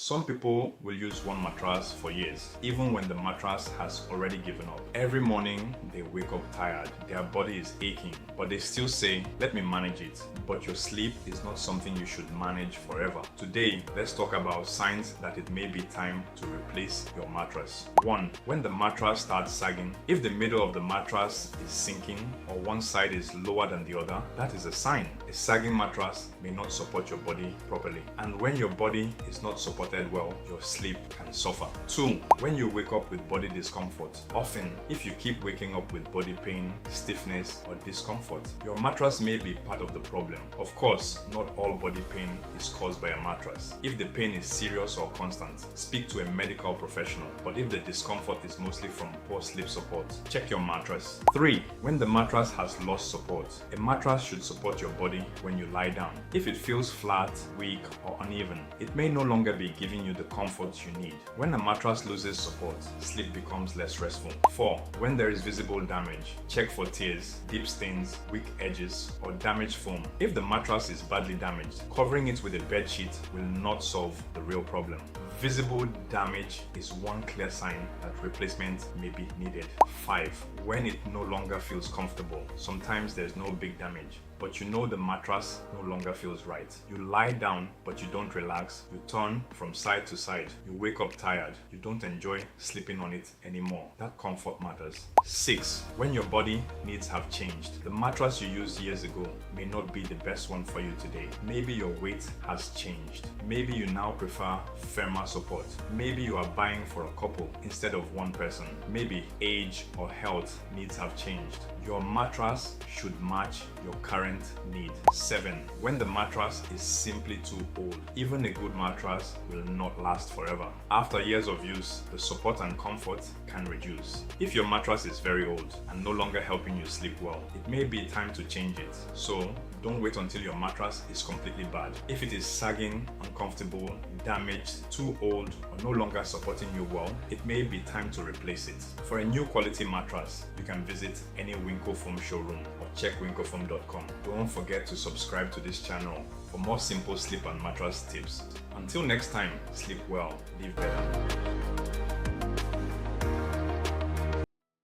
Some people will use one mattress for years, even when the mattress has already given up. Every morning, they wake up tired, their body is aching, but they still say, let me manage it. But your sleep is not something you should manage forever. Today, let's talk about signs that it may be time to replace your mattress. 1. When the mattress starts sagging. If the middle of the mattress is sinking or one side is lower than the other, that is a sign. A sagging mattress may not support your body properly. And when your body is not supported well, your sleep can suffer. 2. When you wake up with body discomfort. Often, if you keep waking up with body pain, stiffness, or discomfort, your mattress may be part of the problem. Of course, not all body pain is caused by a mattress. If the pain is serious or constant, speak to a medical professional. But if the discomfort is mostly from poor sleep support, check your mattress. 3. When the mattress has lost support. A mattress should support your body when you lie down. If it feels flat, weak, or uneven, it may no longer be giving you the comfort you need. When a mattress loses support, sleep becomes less restful. 4. When there is visible damage, check for tears, deep stains, weak edges, or damaged foam. If the mattress is badly damaged, covering it with a bed sheet will not solve the real problem. Visible damage is one clear sign that replacement may be needed. 5. When it no longer feels comfortable. Sometimes there's no big damage, but you know the mattress no longer feels right. You lie down, but you don't relax. You turn from side to side. You wake up tired. You don't enjoy sleeping on it anymore. That comfort matters. 6. When your body needs have changed. The mattress you used years ago may not be the best one for you today. Maybe your weight has changed. Maybe you now prefer firmer support. Maybe you are buying for a couple instead of one person. Maybe age or health needs have changed. Your mattress should match your current need. 7. When the mattress is simply too old. Even a good mattress will not last forever. After years of use, the support and comfort can reduce. If your mattress is very old and no longer helping you sleep well, it may be time to change it. So, don't wait until your mattress is completely bad. If it is sagging, uncomfortable, damaged, too old, or no longer supporting you well, it may be time to replace it. For a new quality mattress, you can visit any Winco Foam showroom or check wincofoam.com. Don't forget to subscribe to this channel for more simple sleep and mattress tips. Until next time, sleep well, live better.